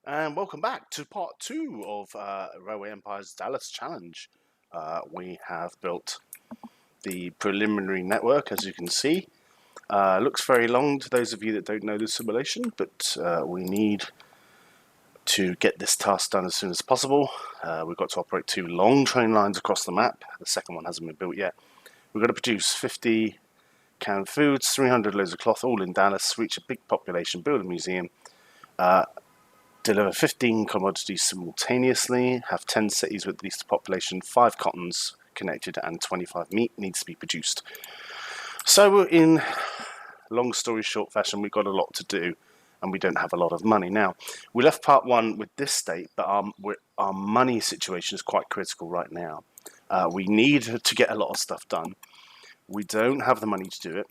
And welcome back to part two of Railway Empire's Dallas Challenge. We have built the preliminary network, as you can see. Looks very long to those of you that don't know the simulation, but we need to get this task done as soon as possible. We've got to operate 2 long train lines across the map. The second one hasn't been built yet. We've got to produce 50 canned foods, 300 loads of cloth, all in Dallas, reach a big population, build a museum, deliver 15 commodities simultaneously, have 10 cities with at least a population, 5 cottons connected, and 25 meat needs to be produced. So in long story short fashion, we've got a lot to do and we don't have a lot of money. Now, we left part one with this state, but our money situation is quite critical right now. We need to get a lot of stuff done. We don't have the money to do it,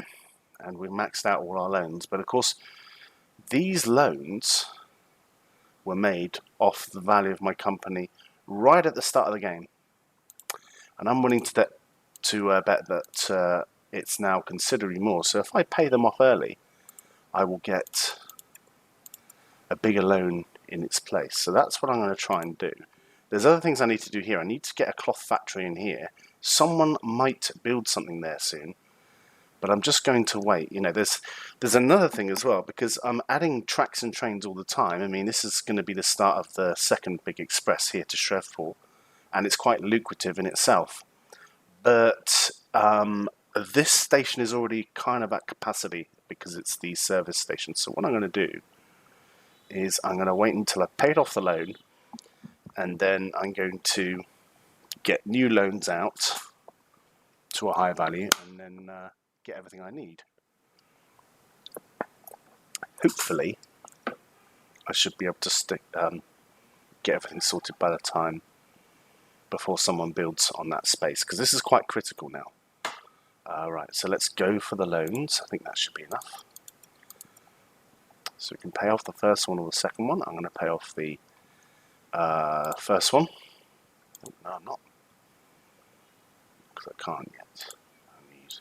and we've maxed out all our loans. But of course, these loans were made off the value of my company right at the start of the game. And I'm willing to bet that it's now considerably more. So if I pay them off early, I will get a bigger loan in its place. So that's what I'm going to try and do. There's other things I need to do here. I need to get a cloth factory in here. Someone might build something there soon, but I'm just going to wait. You know, there's another thing as well, because I'm adding tracks and trains all the time. I mean, this is going to be the start of the second big express here to Shreveport, and it's quite lucrative in itself. But this station is already kind of at capacity because it's the service station. So what I'm going to do is I'm going to wait until I've paid off the loan, and then I'm going to get new loans out to a high value, and then get everything I need. Hopefully, I should be able to get everything sorted by the time before someone builds on that space, because this is quite critical now. Right, so let's go for the loans. I think that should be enough. So we can pay off the first one or the second one. I'm going to pay off the first one. Oh, no, I'm not, because I can't yet. I need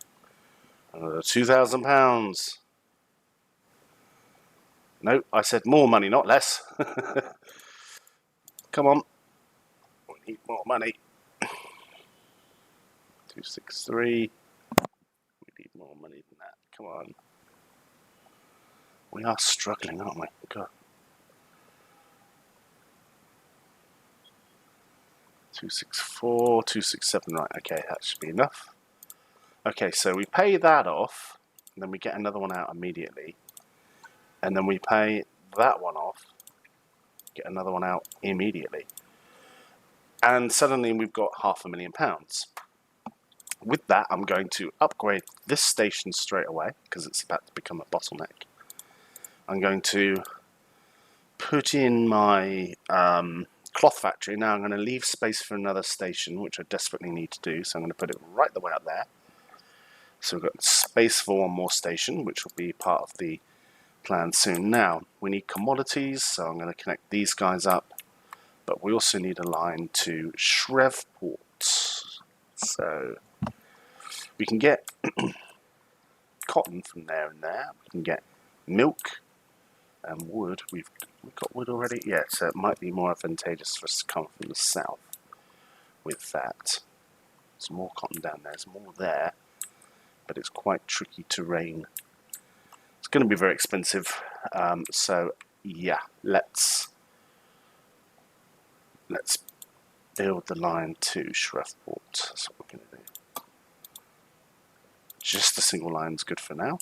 another £2,000. No, I said more money, not less. Come on. We need more money. 263. We need more money than that. Come on. We are struggling, aren't we? God. 264, 267. Right, okay, that should be enough. Okay, so we pay that off, and then we get another one out immediately. And then we pay that one off, get another one out immediately. And suddenly we've got £500,000. With that, I'm going to upgrade this station straight away, because it's about to become a bottleneck. I'm going to put in my cloth factory. Now I'm going to leave space for another station, which I desperately need to do, so I'm going to put it right the way up there. So we've got space for one more station, which will be part of the plan soon. Now, we need commodities, so I'm going to connect these guys up, but we also need a line to Shreveport. So we can get cotton from there and there. We can get milk and wood. We've got wood already? Yeah, so it might be more advantageous for us to come from the south with that. There's more cotton down there, there's more there, but it's quite tricky terrain. It's going to be very expensive, so yeah, let's build the line to Shreveport. That's what we're going to do. Just a single line is good for now.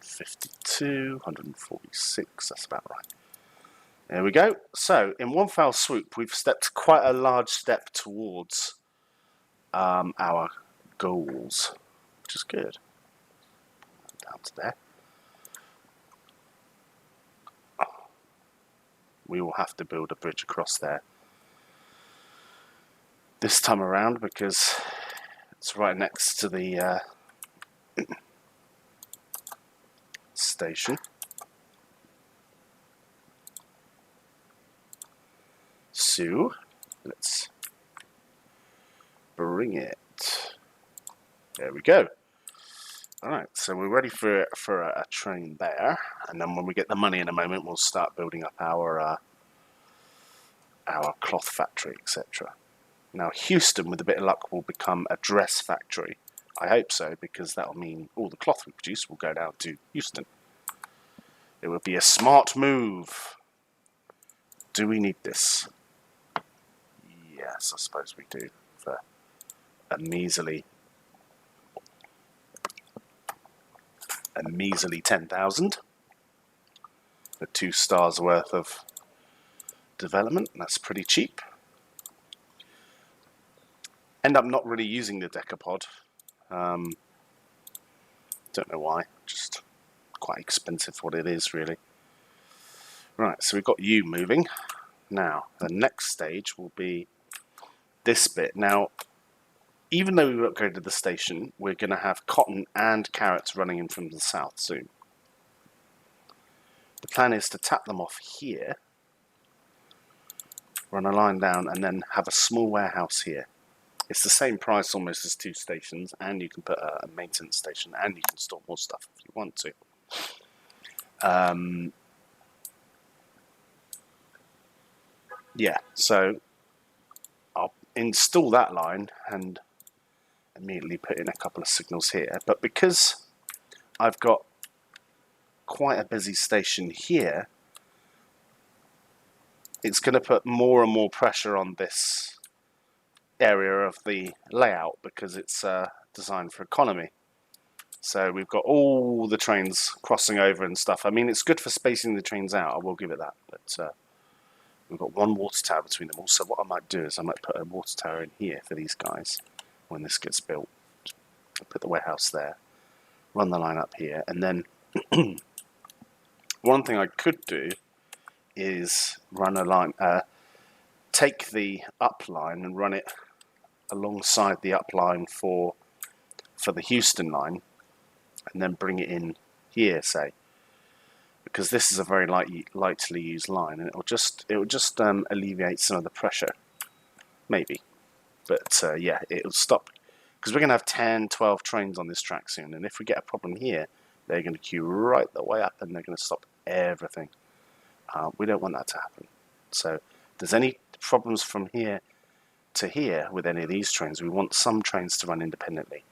$152, 146, that's about right. There we go. So, in one foul swoop, we've stepped quite a large step towards our goals, which is good. Down to there. We will have to build a bridge across there this time around, because it's right next to the station. So, let's bring it. There we go. Alright, so we're ready for a train there, and then when we get the money in a moment, we'll start building up our cloth factory, etc. Now, Houston, with a bit of luck, will become a dress factory. I hope so, because that'll mean all the cloth we produce will go down to Houston. It would be a smart move. Do we need this? Yes, I suppose we do. For a measly 10,000 for 2 stars worth of development. That's pretty cheap. End up not really using the Decapod. Don't know why. Just quite expensive for what it is, really. Right, so we've got you moving. Now, the next stage will be this bit. Now, even though we've upgraded the station, we're going to have cotton and carrots running in from the south soon. The plan is to tap them off here, run a line down, and then have a small warehouse here. It's the same price almost as 2 stations, and you can put a maintenance station, and you can store more stuff if you want to. Yeah, so I'll install that line and immediately put in a couple of signals here. But because I've got quite a busy station here, it's going to put more and more pressure on this area of the layout because it's designed for economy. So we've got all the trains crossing over and stuff. I mean, it's good for spacing the trains out, I will give it that. But we've got one water tower between them all. So what I might do is I might put a water tower in here for these guys when this gets built. I'll put the warehouse there, run the line up here, and then one thing I could do is run a line, take the up line and run it alongside the up line for the Houston line, and then bring it in here, say, because this is a very lightly used line, and it will just alleviate some of the pressure, maybe. But yeah, it'll stop, because we're going to have 10, 12 trains on this track soon, and if we get a problem here, they're going to queue right the way up, and they're going to stop everything. We don't want that to happen. So if there's any problems from here to here with any of these trains, we want some trains to run independently.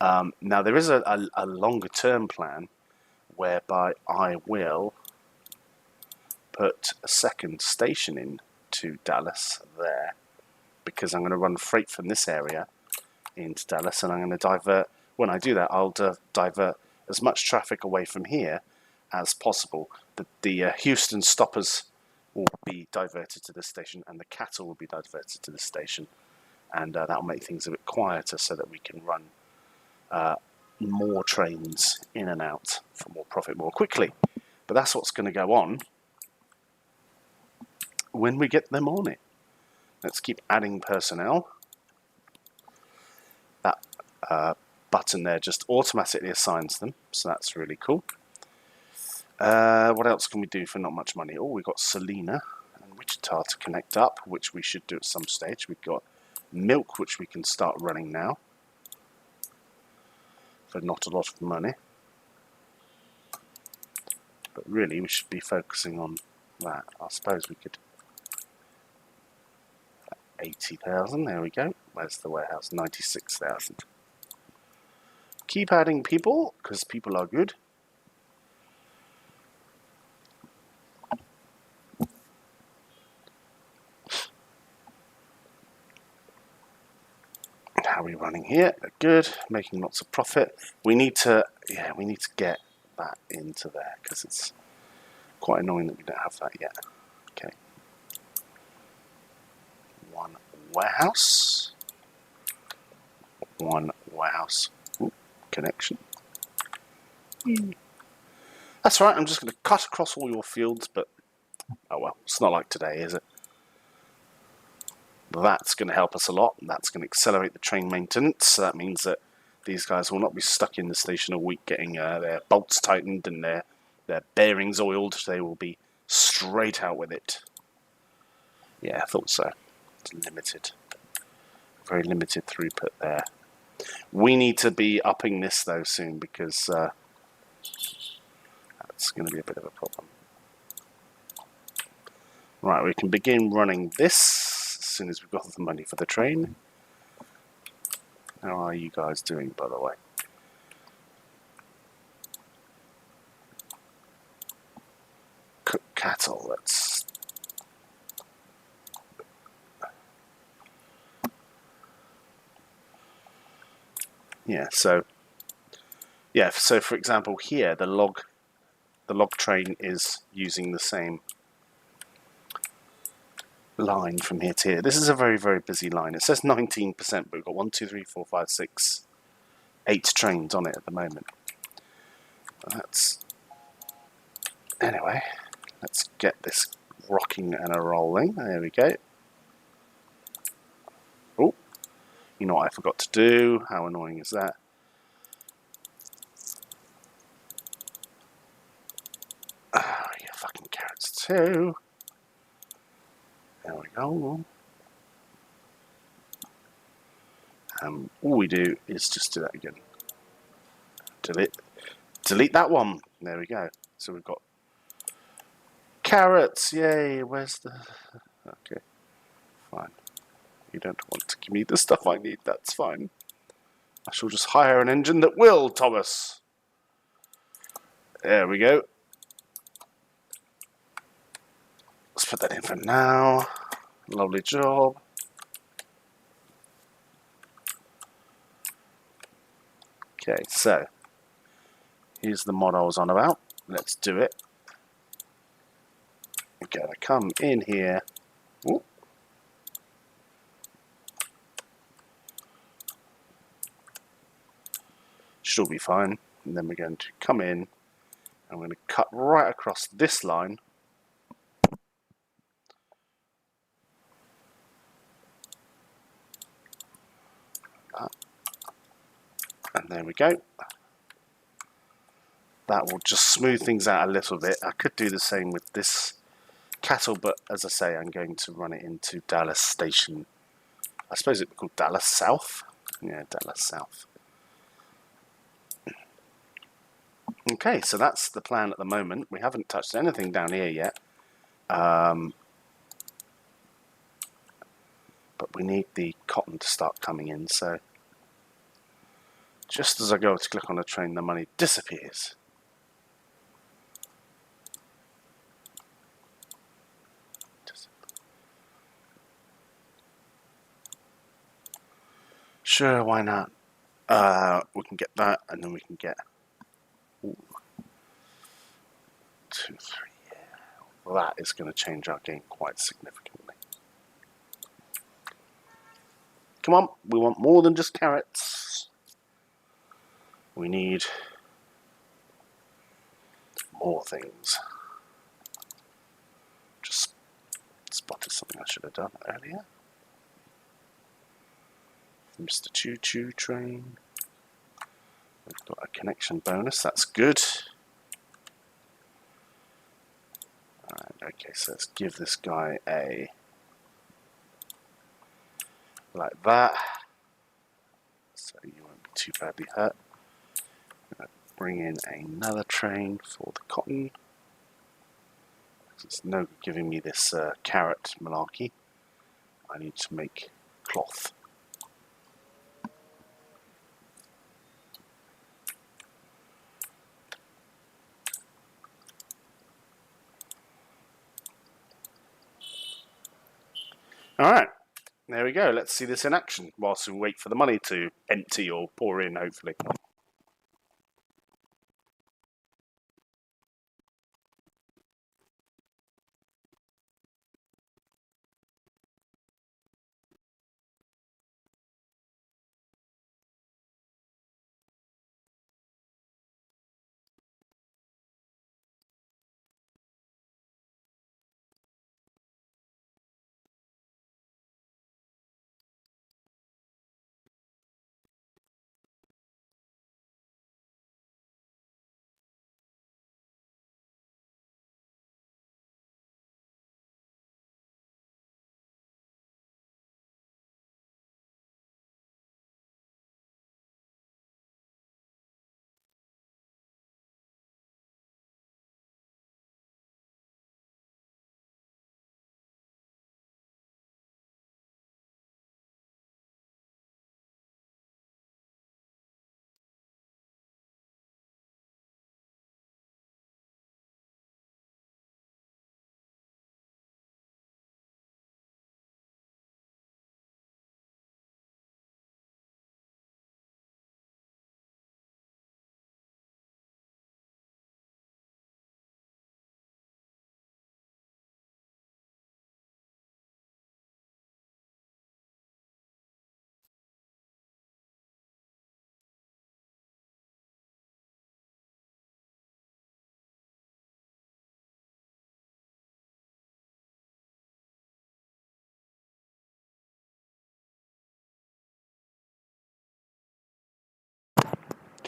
Now, there is a longer term plan whereby I will put a second station in to Dallas there, because I'm going to run freight from this area into Dallas, and I'm going to divert, when I do that, I'll divert as much traffic away from here as possible. The Houston stoppers will be diverted to this station, and the cattle will be diverted to this station, and that'll make things a bit quieter so that we can run more trains in and out for more profit more quickly. But that's what's going to go on when we get them on it. Let's keep adding personnel. That button there just automatically assigns them, so that's really cool. What else can we do for not much money? Oh, we've got Salina and Wichita to connect up, which we should do at some stage. We've got milk, which we can start running now for not a lot of money. But really, we should be focusing on that. I suppose we could... 80,000, there we go. Where's the warehouse? 96,000. Keep adding people, because people are good. How are we running here? Good, making lots of profit. We need to, we need to get that into there, because it's quite annoying that we don't have that yet. Okay. One warehouse. One warehouse. Ooh, connection. That's right, I'm just going to cut across all your fields, but oh well, it's not like today, is it? That's going to help us a lot, and that's going to accelerate the train maintenance. So that means that these guys will not be stuck in the station a week getting their bolts tightened and their bearings oiled. They will be straight out with it. Yeah, I thought so. It's limited. Very limited throughput there. We need to be upping this though soon, because that's going to be a bit of a problem. Right, we can begin running this as soon as we've got the money for the train. How are you guys doing, by the way? Cook cattle, let's... Yeah, so for example here, the log train is using the same line from here to here. This is a very, very busy line. It says 19%, but we've got 1, 2, 3, 4, 5, 6, 8 trains on it at the moment. That's... Anyway, let's get this rocking and a rolling. There we go. Oh, you know what I forgot to do? How annoying is that? Ah, you fucking carrots too. There we go. All we do is just do that again. Delete that one. There we go. So we've got carrots. Yay. Where's the... Okay. Fine. You don't want to give me the stuff I need. That's fine. I shall just hire an engine that will, Thomas. There we go. Let's put that in for now. Lovely job. Okay, so here's the mod I was on about. Let's do it. We're going to come in here. Ooh. Should all be fine. And then we're going to come in and we're going to cut right across this line. And there we go. That will just smooth things out a little bit. I could do the same with this cattle, but as I say, I'm going to run it into Dallas Station. I suppose it would be called Dallas South. Yeah, Dallas South. Okay, so that's the plan at the moment. We haven't touched anything down here yet. But we need the cotton to start coming in, so just as I go to click on the train, the money disappears. Sure, why not? We can get that, and then we can get 2, 3. Yeah. Well, that is going to change our game quite significantly. Come on, we want more than just carrots. We need more things. Just spotted something I should have done earlier. Mr. Choo Choo Train. We've got a connection bonus, that's good. Alright, okay, so let's give this guy a... like that. So you won't be too badly hurt. I'm going to bring in another train for the cotton. It's no good giving me this carrot malarkey. I need to make cloth. Alright, there we go. Let's see this in action whilst we wait for the money to empty or pour in, hopefully.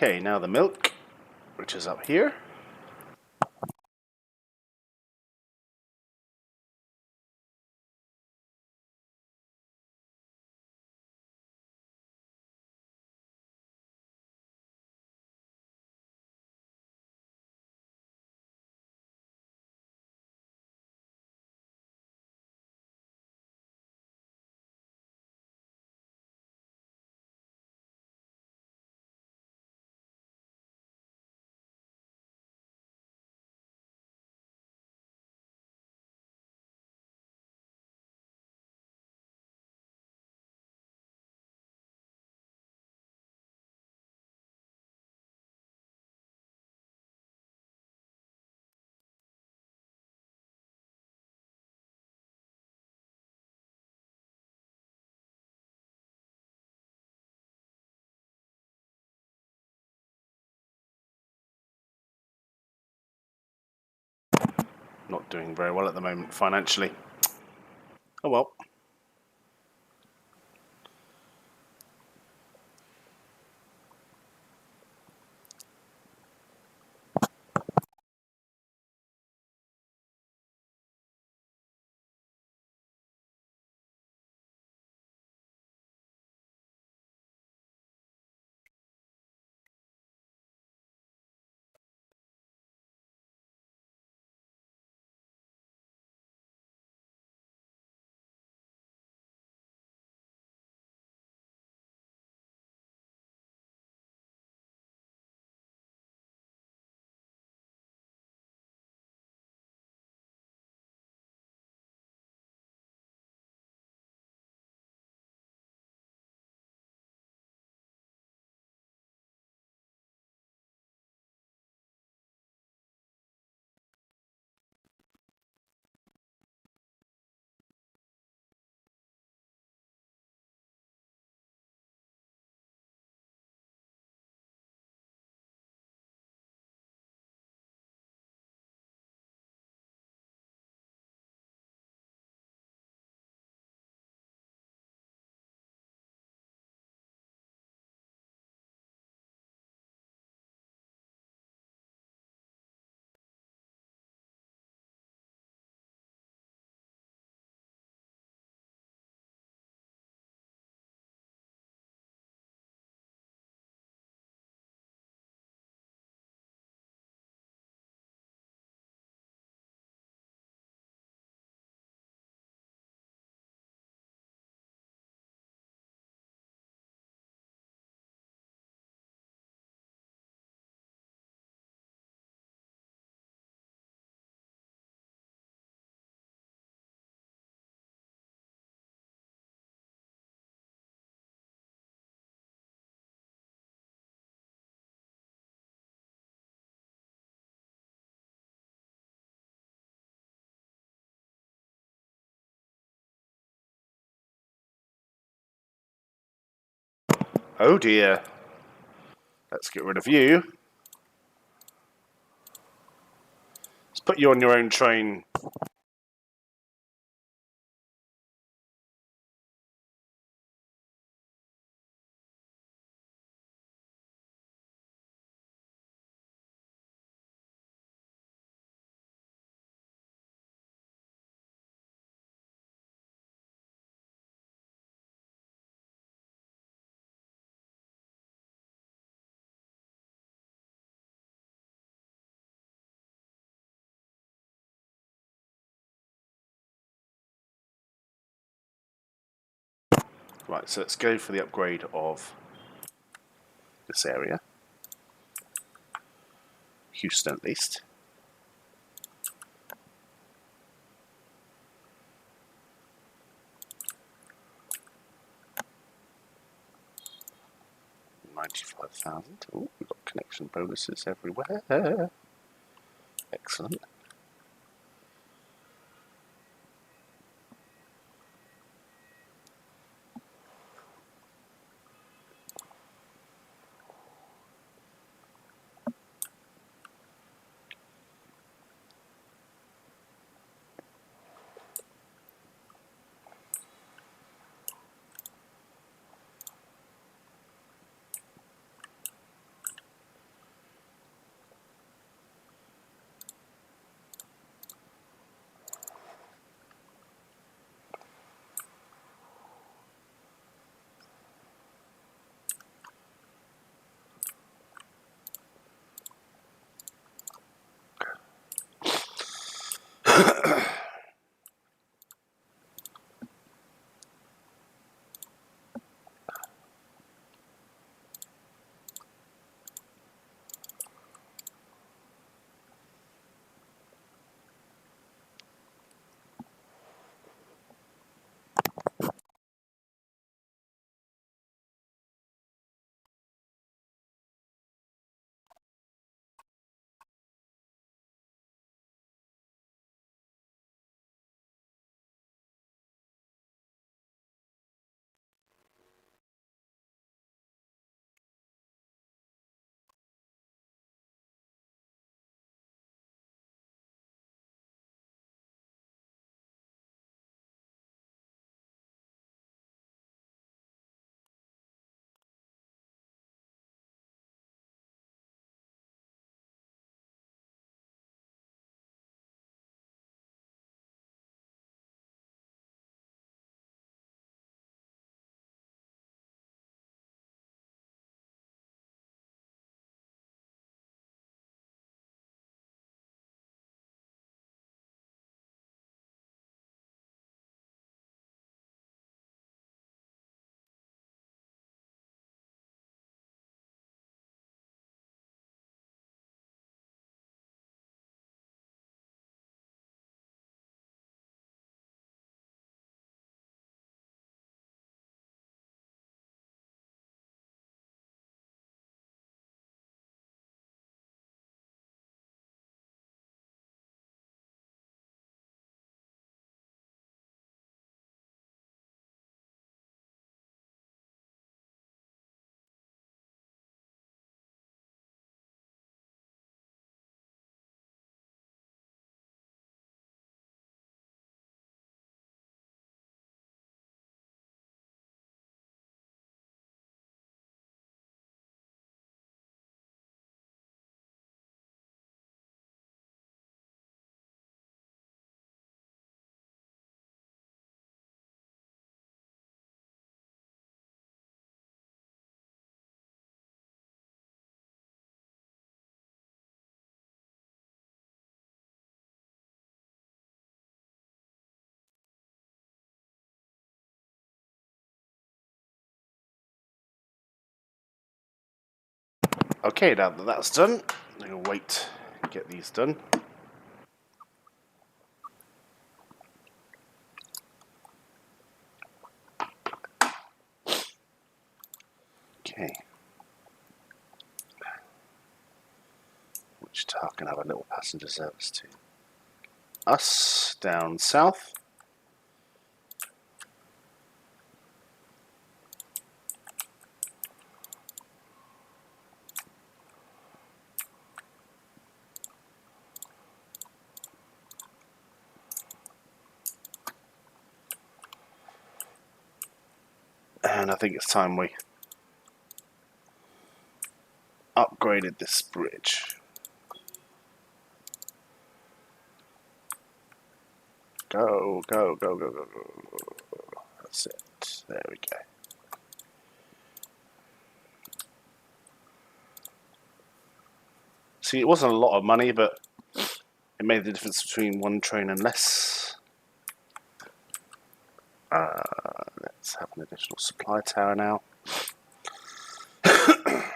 Okay, now the milk, which is up here. Not doing very well at the moment financially. Oh well. Oh dear. Let's get rid of you. Let's put you on your own train. Right, so let's go for the upgrade of this area. Houston at least. $95,000. Oh, we've got connection bonuses everywhere. Excellent. Okay, now that that's done, I'm going to wait and get these done. Okay. Wichita can have a little passenger service to us down south. And I think it's time we upgraded this bridge. Go, go, go, go, go, go. That's it. There we go. See, it wasn't a lot of money, but it made the difference between one train and less. Let's have an additional supply tower now. And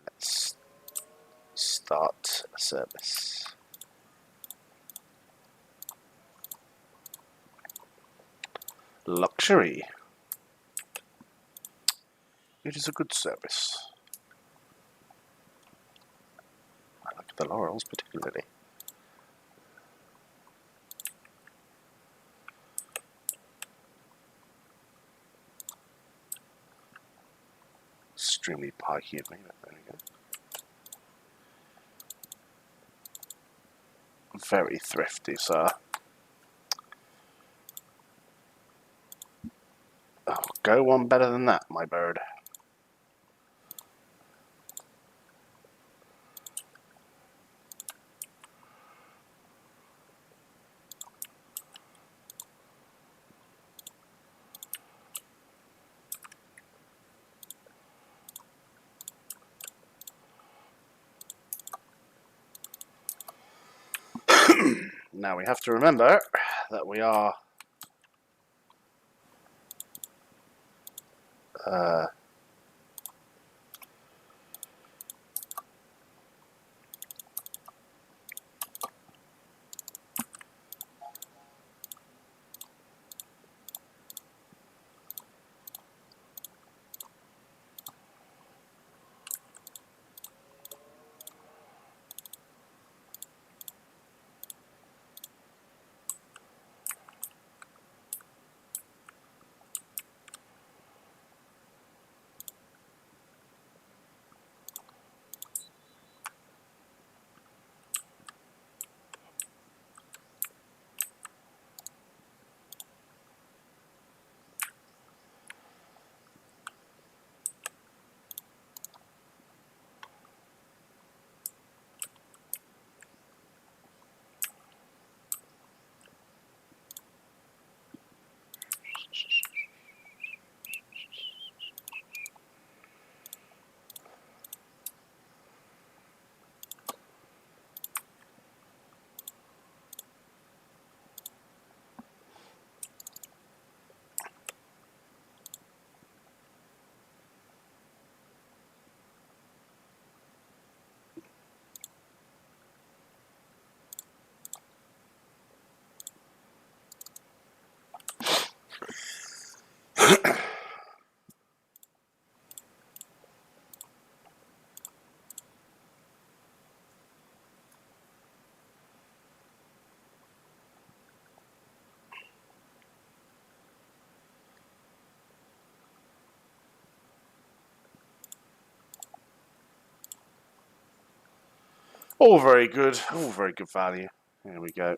let's start a service. Luxury. It is a good service. I like the Laurels particularly. Extremely pikey of me, but there we go. Very thrifty, sir. Oh, go one better than that, my bird. Now we have to remember that we are all very good value. There we go.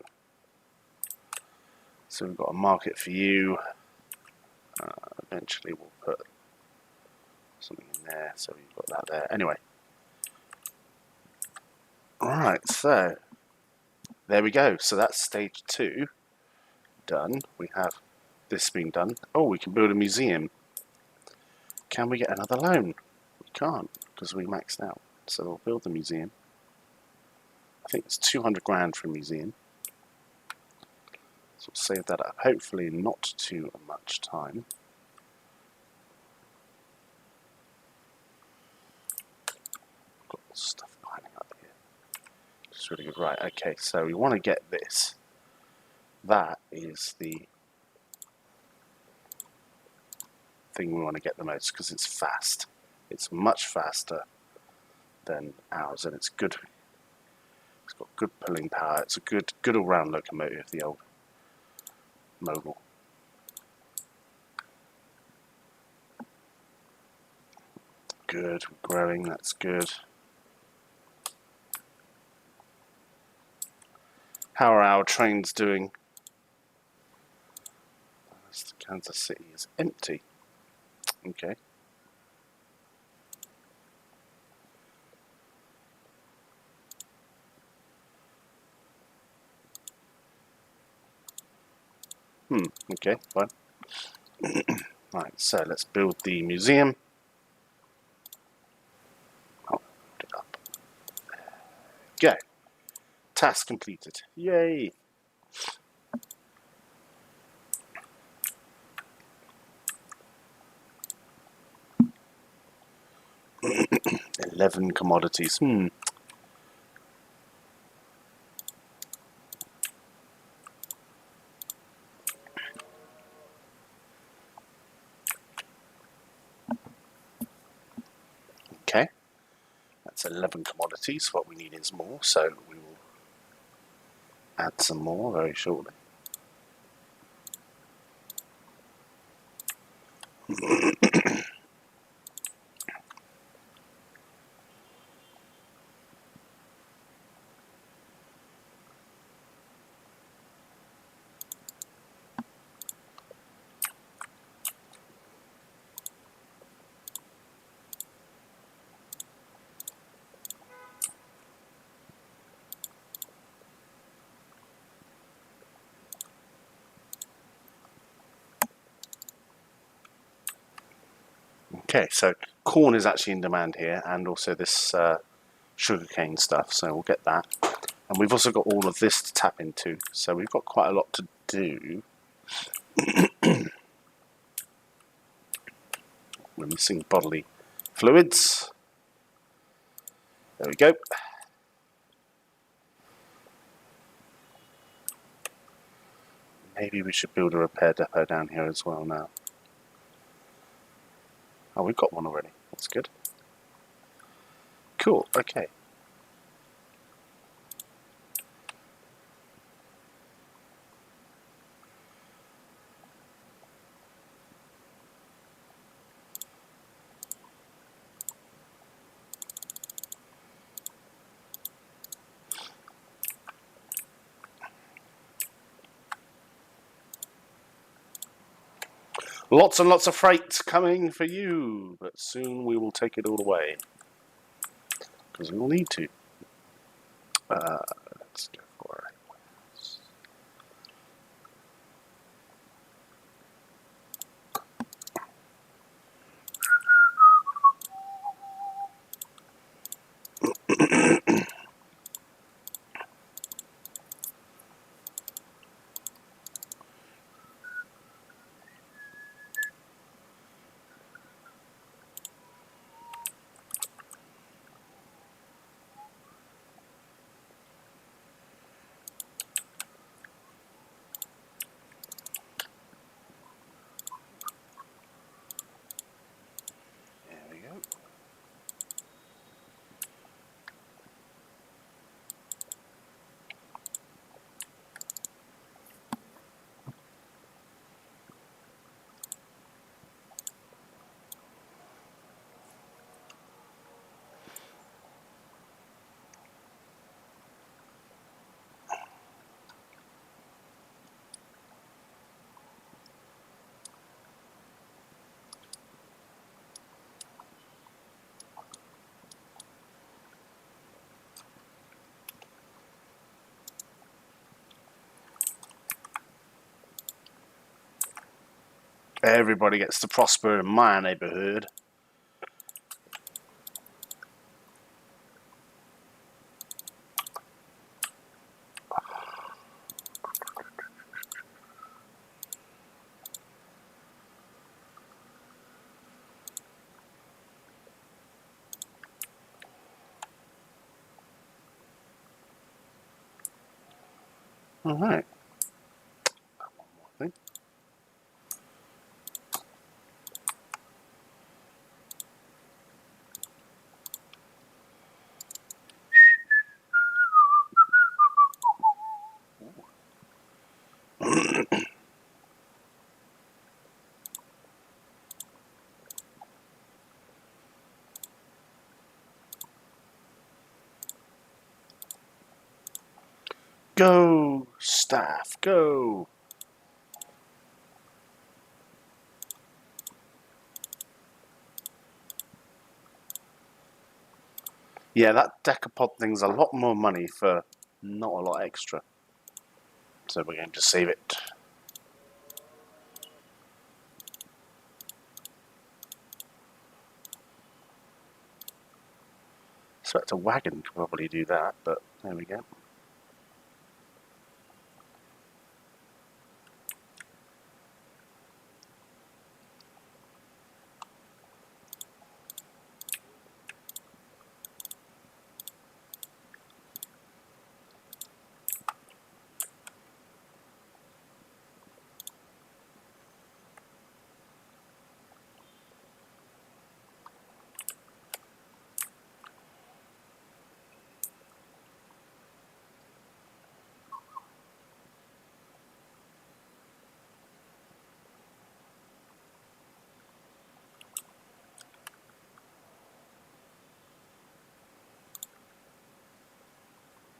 So we've got a market for you. Eventually we'll put something in there, so we've got that there. Anyway. Alright, so there we go. So that's stage 2 done. We have this being done. Oh, we can build a museum. Can we get another loan? We can't, because we maxed out. So we'll build the museum. I think it's 200 grand for a museum. So we'll save that up. Hopefully not too much time. Got stuff piling up here. It's really good. Right, okay, so we want to get this. That is the thing we want to get the most, because it's fast. It's much faster than ours, and it's good. It's got good pulling power. It's a good all-round locomotive, the old Mogul. Good, we're growing, that's good. How are our trains doing? Kansas City is empty. Okay. Okay, fine. Right, so let's build the museum. Oh, put it up. Go. Task completed. Yay! $11 commodities. Okay. That's 11 commodities. What we need is more, so we will add some more very shortly. Okay, so corn is actually in demand here, and also this sugarcane stuff, so we'll get that. And we've also got all of this to tap into, so we've got quite a lot to do. We're missing bodily fluids. There we go. Maybe we should build a repair depot down here as well now. Oh, we've got one already. That's good. Cool, okay. Lots and lots of freight coming for you, but soon we will take it all away. Because we will need to. Let's go for it. There we go. Everybody gets to prosper in my neighborhood. All right. One more thing. Go, staff, go. Yeah, that decapod thing's a lot more money for not a lot extra. So we're going to save it. I expect a wagon could probably do that, but there we go.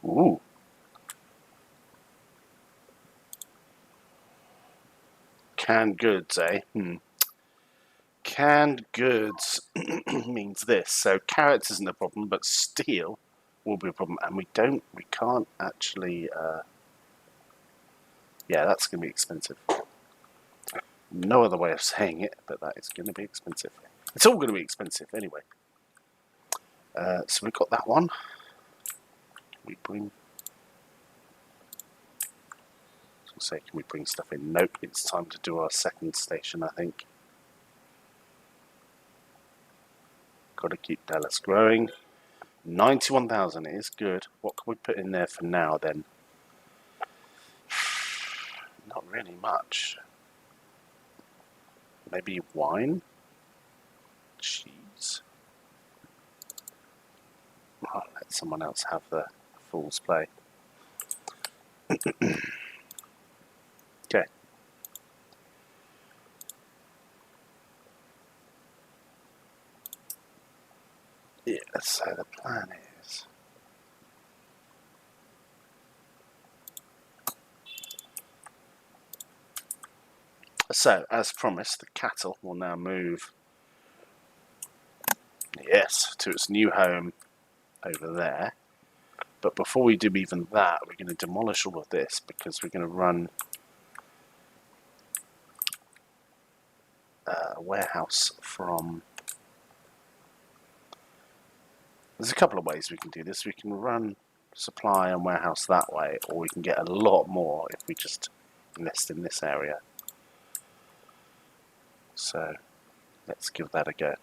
Ooh. Canned goods, eh? Canned goods means this. So carrots isn't a problem, but steel will be a problem. And we can't actually, yeah, that's going to be expensive. No other way of saying it, but that is going to be expensive. It's all going to be expensive anyway. So we've got that one. We bring So can we bring stuff in? Nope, it's time to do our second station, I think. Got to keep Dallas growing. 91,000 is good. What can we put in there for now then? Not really much. Maybe wine? Cheese? I'll let someone else have the fool's play. Okay. Yeah, so the plan is... So, as promised, the cattle will now move, yes, to its new home over there. But before we do even that, we're going to demolish all of this because we're going to run a warehouse from... There's a couple of ways we can do this. We can run supply and warehouse that way, or we can get a lot more if we just invest in this area. So let's give that a go.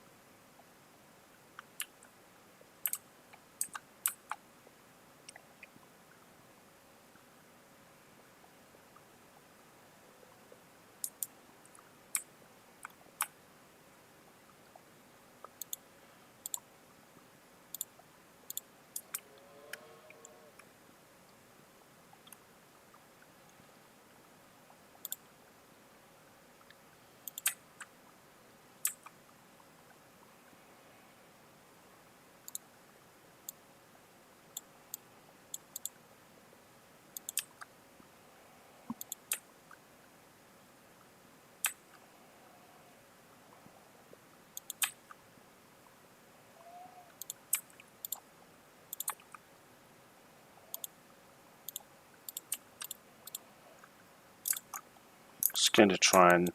Just going to try and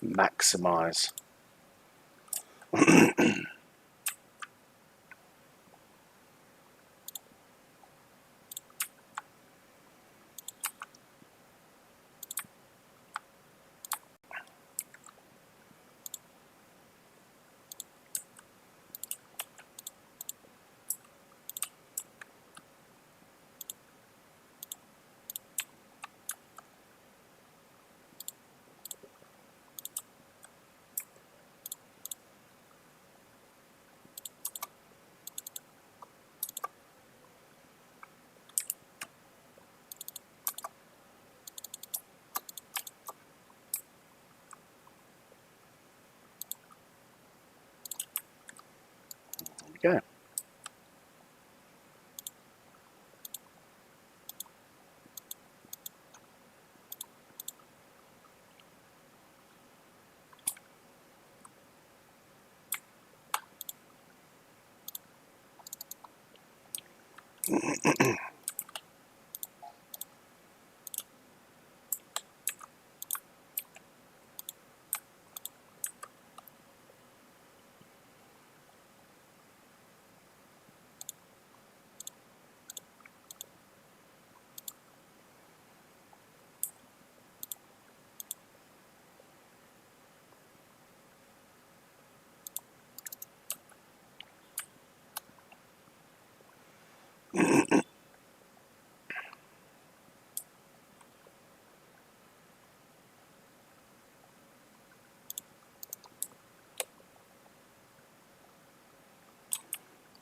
maximize. There we go.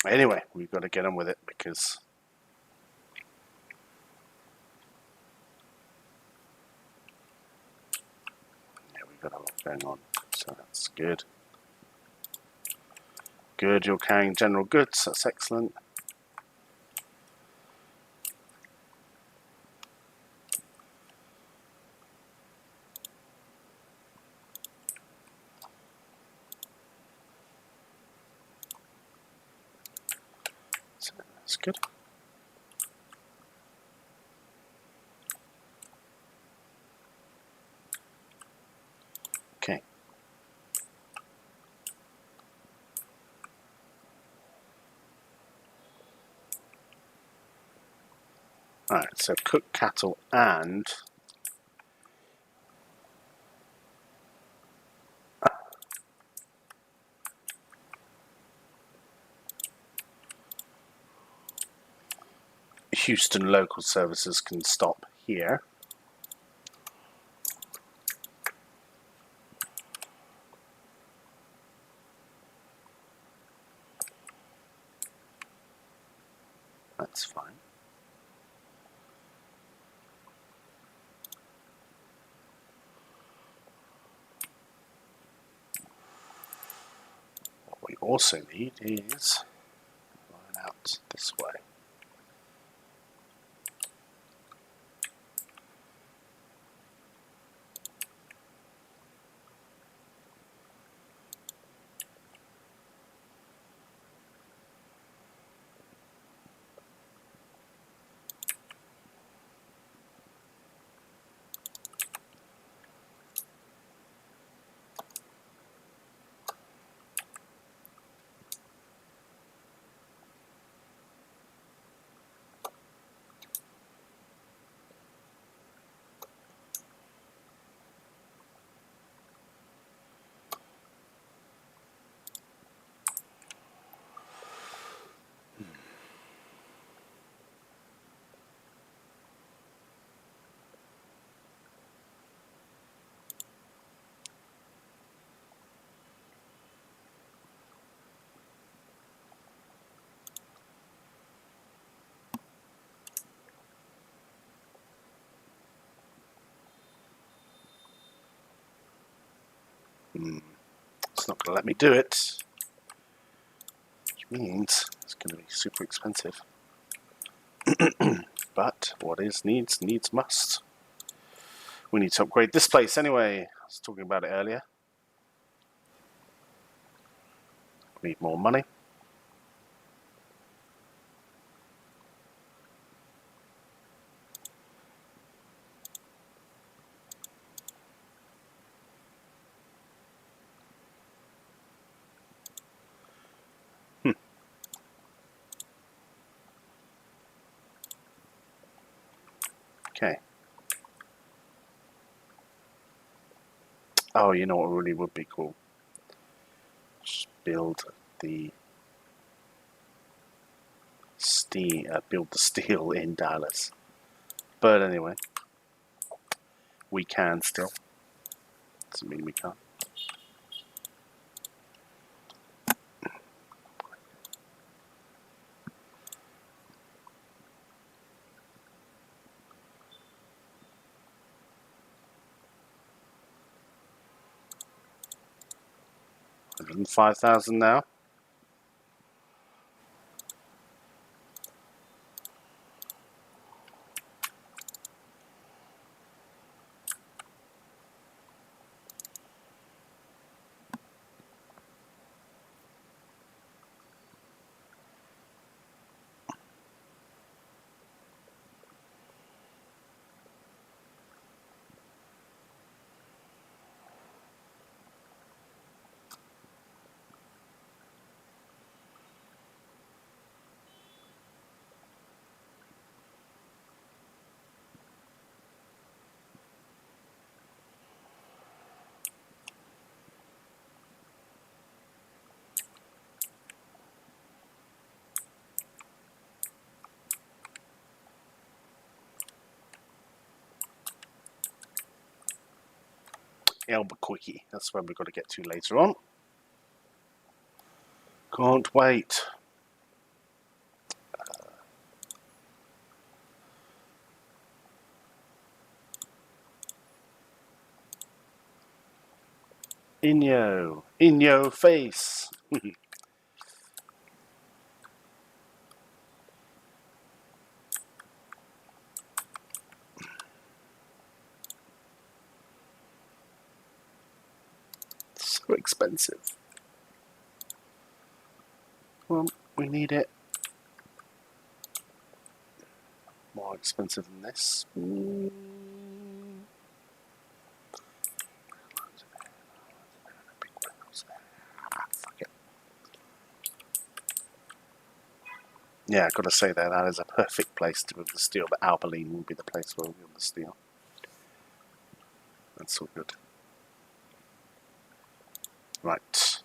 Anyway, we've got to get on with it because we've got a lot going on. So that's good. Good, you're carrying general goods. That's excellent. So that's good. Okay. Alright, so cook cattle and Houston local services can stop here. That's fine. What we also need is line out this way. It's not going to let me do it, which means it's going to be super expensive. But what is needs must. We need to upgrade this place anyway. I was talking about it earlier. We need more money. Okay. Oh, you know what really would be cool? Just build the steel in Dallas. But anyway, we can still. Doesn't mean we can't. $105,000 now. Albuquerque. That's where we've got to get to later on. Can't wait. In your face. So expensive. Well, we need it more expensive than this. Fuck it. Yeah, I've got to say that is a perfect place to build the steel, but Albaline will be the place where we'll build the steel. That's all good. Right.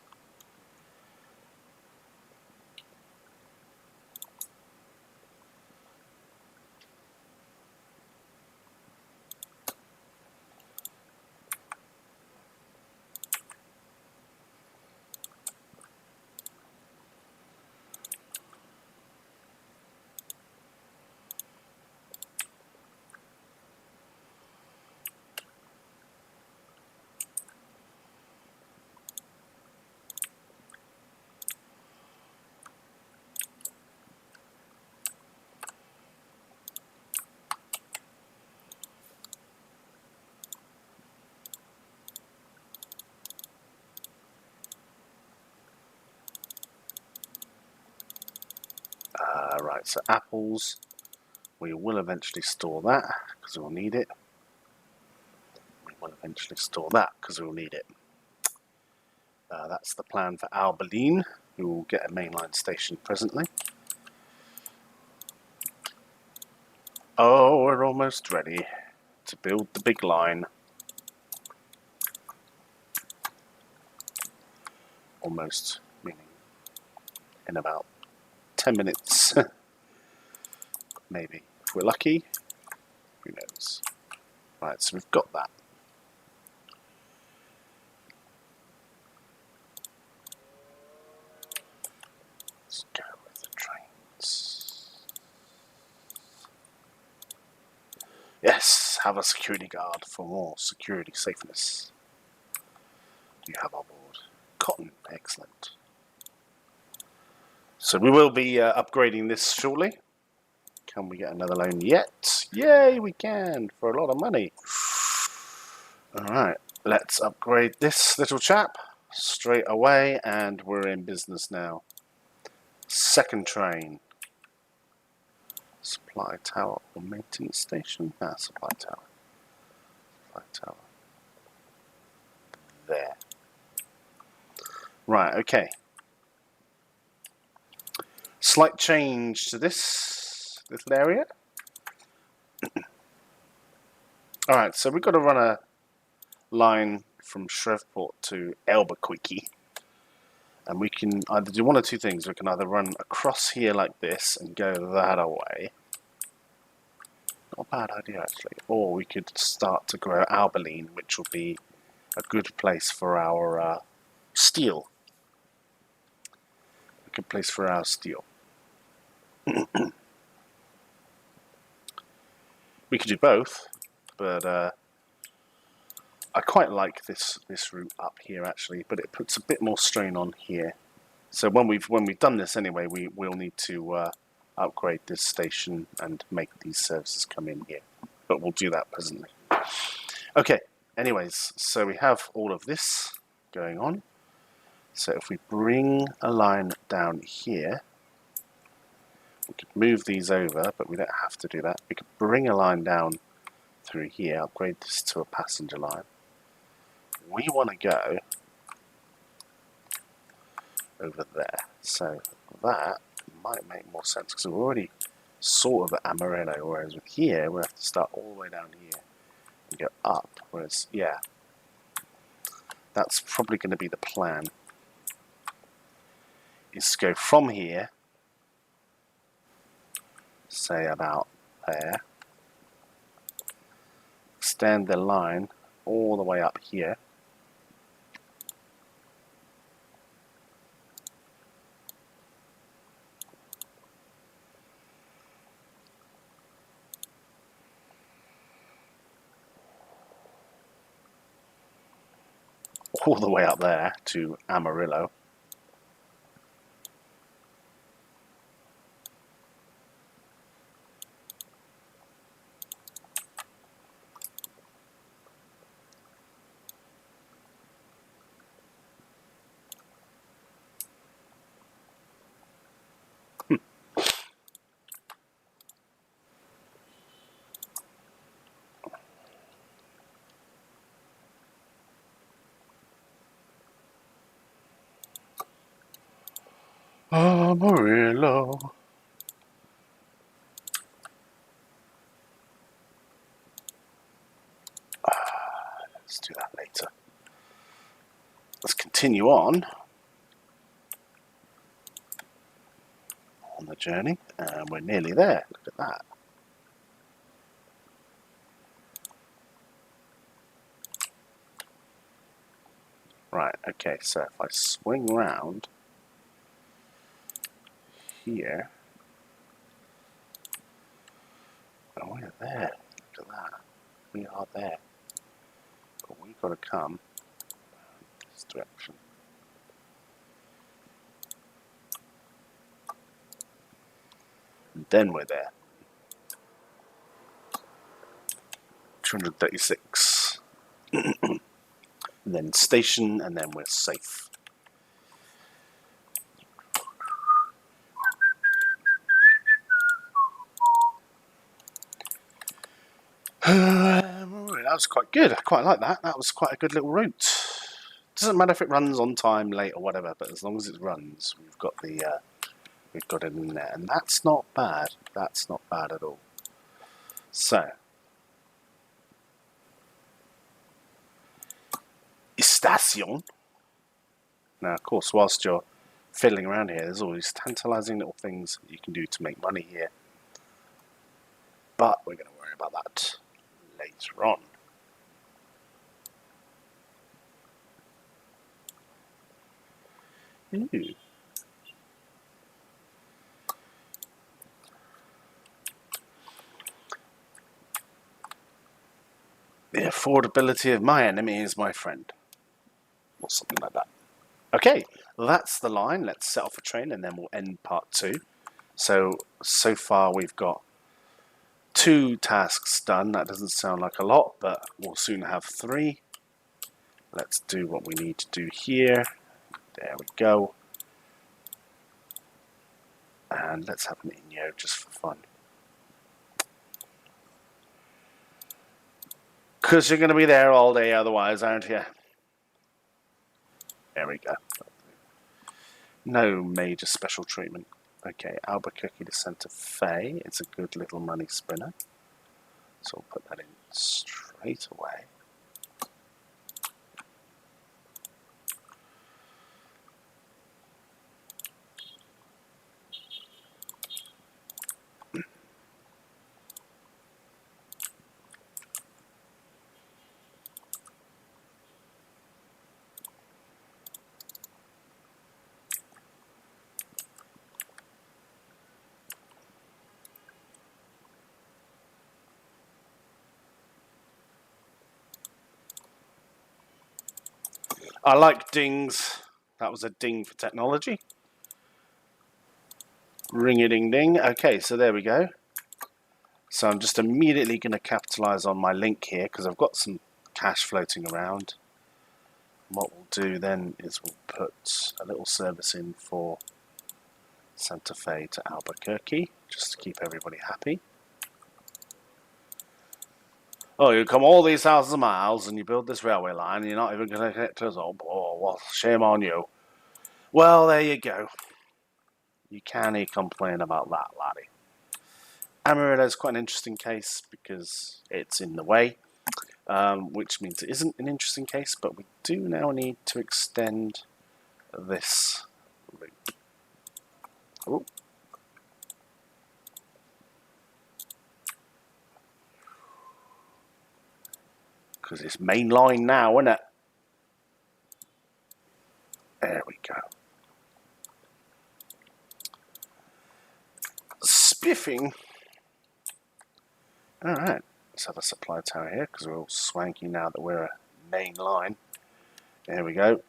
Right, so apples, we will eventually store that because we'll need it. We will eventually store that because we'll need it. That's the plan for Albaline, who will get a mainline station presently. Oh, we're almost ready to build the big line. Almost, meaning in about 10 minutes. Maybe. If we're lucky, who knows. Right, so we've got that. Let's go with the trains. Yes, have a security guard for more security safeness. Do you have on board? Cotton, excellent. So we will be upgrading this shortly. Can we get another loan yet? Yay, we can, for a lot of money. Alright, let's upgrade this little chap straight away, and we're in business now. Second train. Supply tower or maintenance station? Supply tower. Supply tower. There. Right, okay. Slight change to this little area. Alright, so we've got to run a line from Shreveport to Albuquerque. And we can either do one or two things. We can either run across here like this and go that away. Not a bad idea, actually. Or we could start to grow Albaline, which will be a good place for our steel. A good place for our steel. We could do both, but I quite like this route up here, actually, but it puts a bit more strain on here. So when we've done this anyway, we will need to upgrade this station and make these services come in here. But we'll do that presently. Okay, anyways, so we have all of this going on. So if we bring a line down here, we could move these over, but we don't have to do that. We could bring a line down through here, upgrade this to a passenger line. We want to go over there. So that might make more sense because we're already sort of at Amarillo, whereas with here we have to start all the way down here and go up. Whereas, yeah, that's probably going to be the plan. Is to go from here, say about there, extend the line all the way up here. All the way up there to Amarillo. Amarillo. continue on the journey, and we're nearly there. Look at that. Right, okay, so if I swing round here, oh, we're there. Look at that. We are there. But we've got to come this direction. And then we're there. 236. And then station, and then we're safe. That was quite good. I quite like that. That was quite a good little route. Doesn't matter if it runs on time, late, or whatever, but as long as it runs, we've got it in there, and that's not bad. That's not bad at all. So, Estación. Now, of course, whilst you're fiddling around here, there's all these tantalising little things that you can do to make money here. But we're going to worry about that later on. Ooh. The affordability of my enemy is my friend. Or something like that. Okay, that's the line. Let's set off a train and then we'll end part 2. So far we've got 2 tasks done. That doesn't sound like a lot, but we'll soon have 3. Let's do what we need to do here. There we go. And let's have an Inyo just for fun. Because you're going to be there all day otherwise, aren't you? There we go. No major special treatment. Okay, Albuquerque to Santa Fe. It's a good little money spinner. So we'll put that in straight away. I like dings. That was a ding for technology. Ring-a-ding-ding. Okay, so there we go. So I'm just immediately going to capitalize on my link here because I've got some cash floating around. What we'll do then is we'll put a little service in for Santa Fe to Albuquerque just to keep everybody happy. Oh, you come all these thousands of miles and you build this railway line and you're not even going to connect us up. Oh, well, shame on you. Well, there you go. You can't complain about that, laddie. Amarillo is quite an interesting case because it's in the way, which means it isn't an interesting case, but we do now need to extend this route. Oh. Because it's main line now, isn't it? There we go. Spiffing. Alright, let's have a supply tower here because we're all swanky now that we're a main line. There we go.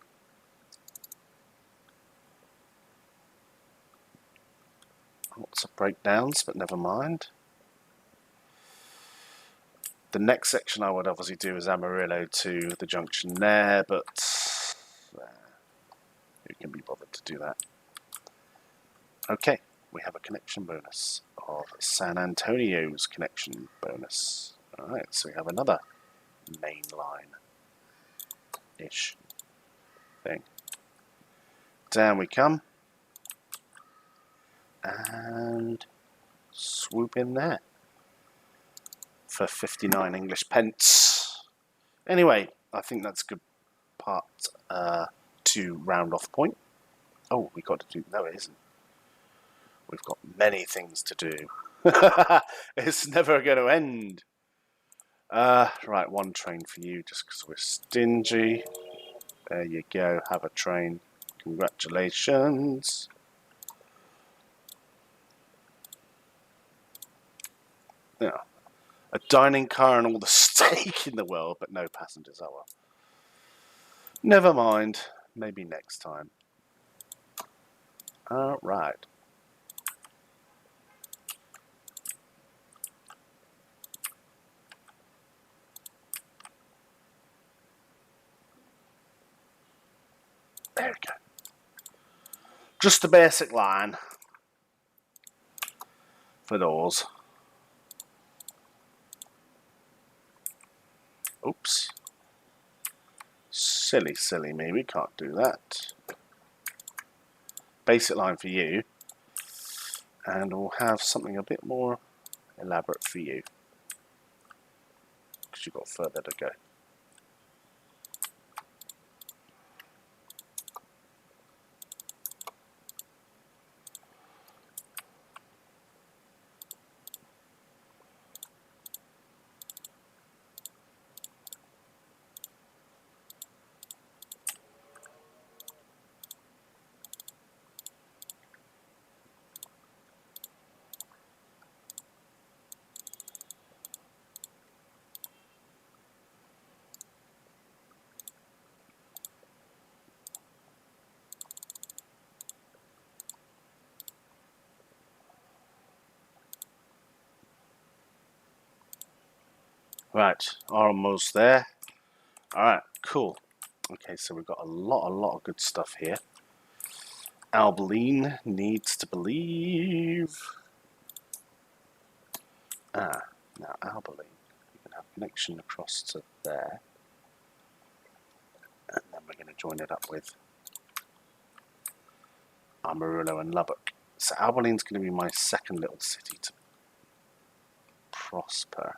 Lots of breakdowns, but never mind. The next section I would obviously do is Amarillo to the junction there, but who can be bothered to do that? Okay, we have a connection bonus of San Antonio's connection bonus. Alright, so we have another main line-ish thing. Down we come. And swoop in there. For 59 English pence. Anyway, I think that's a good part to round off point. Oh, we got to do... No, it isn't. We've got many things to do. It's never going to end. Right, one train for you, just because we're stingy. There you go, have a train. Congratulations. Yeah, a dining car and all the steak in the world, but no passengers. Oh well. Never mind. Maybe next time. Right. There we go. Just the basic line for those. Oops. Silly, silly me. We can't do that. Basic line for you. And we'll have something a bit more elaborate for you. Because you've got further to go. Right, almost there. Alright, cool. Okay, so we've got a lot of good stuff here. Albaline needs to believe. Now Albaline, you can have connection across to there. And then we're going to join it up with Amarillo and Lubbock. So Albaline's going to be my second little city to prosper.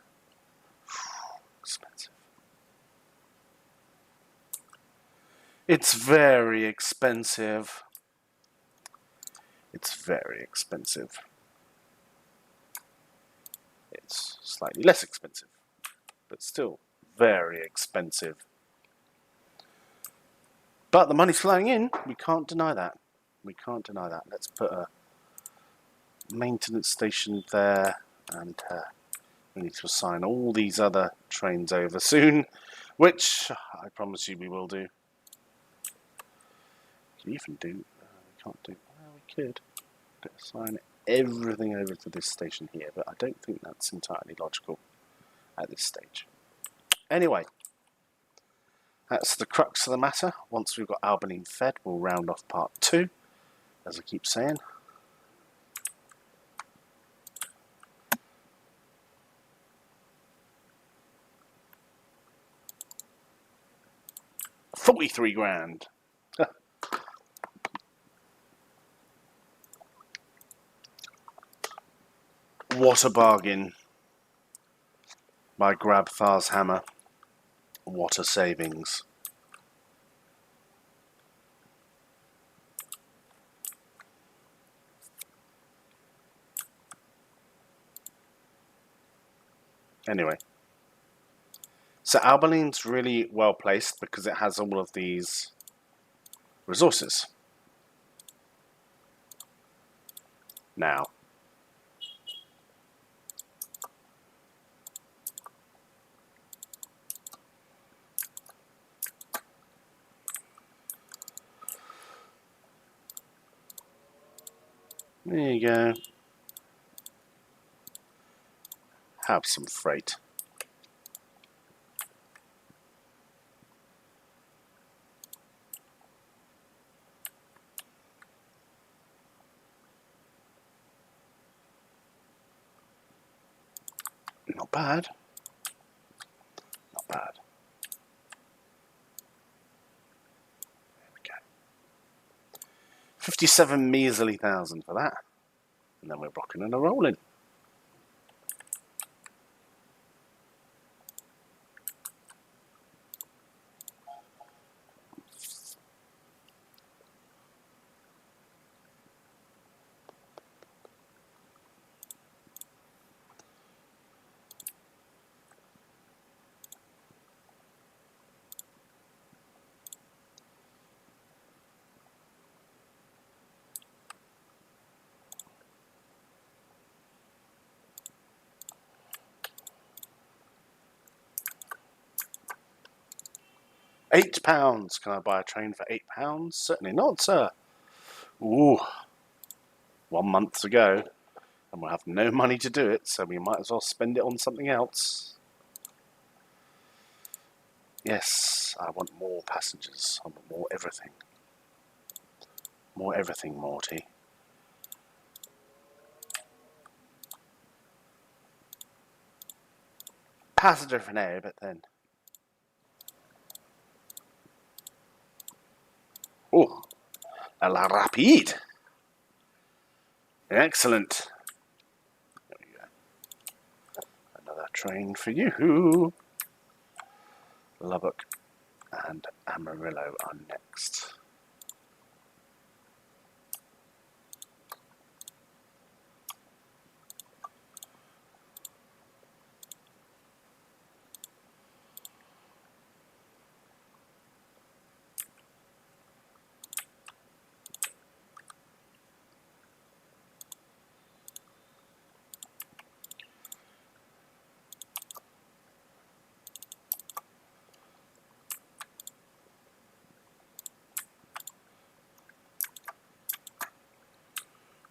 Expensive. It's very expensive. It's very expensive. It's slightly less expensive, but still very expensive. But the money's flowing in. We can't deny that. We can't deny that. Let's put a maintenance station there, and we need to assign all these other trains over soon, which I promise you we will do. We can even do, we can't do, well, we could assign everything over to this station here, but I don't think that's entirely logical at this stage. Anyway, that's the crux of the matter. Once we've got Albaline fed, we'll round off part 2, as I keep saying. $43 grand. What a bargain by Grabthar's hammer. What a savings. Anyway, so Albaline's really well placed because it has all of these resources. Now, there you go. Have some freight. Not bad. Not bad. There we go. 57 measly thousand for that. And then we're rocking and a rolling. £8. Can I buy a train for £8? Certainly not, sir. Ooh, 1 month to go, and we'll have no money to do it, so we might as well spend it on something else. Yes, I want more passengers. I want more everything. More everything, Morty. Passenger for now, but then... Oh, a la rapide. Excellent. There we go. Another train for you. Lubbock and Amarillo are next.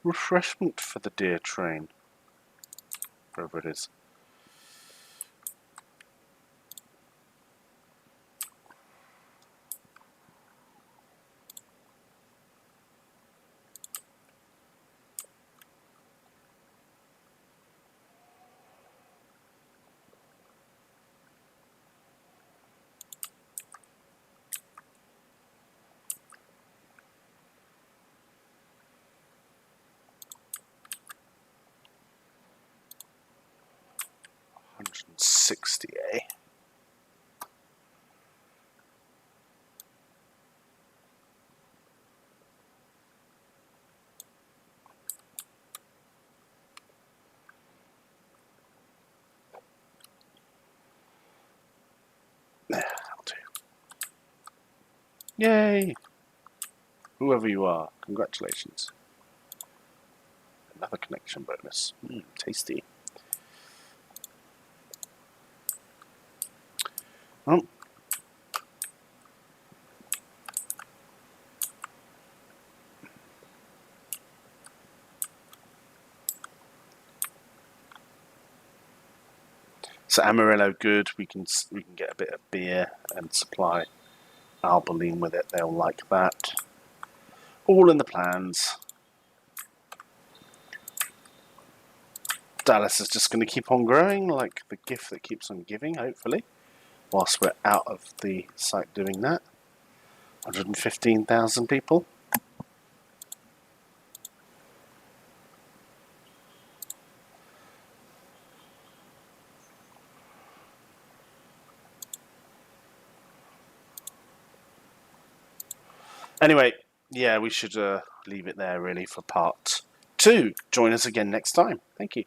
Refreshment for the dear train. Wherever it is. £160, eh? There, that'll do. Yay! Whoever you are, congratulations. Another connection bonus. Tasty. Well, so Amarillo, good. We can get a bit of beer and supply Albaline with it. They'll like that. All in the plans. Dallas is just going to keep on growing, like the gift that keeps on giving, hopefully, whilst we're out of the site doing that. 115,000 people. Anyway, yeah, we should leave it there really for part 2. Join us again next time. Thank you.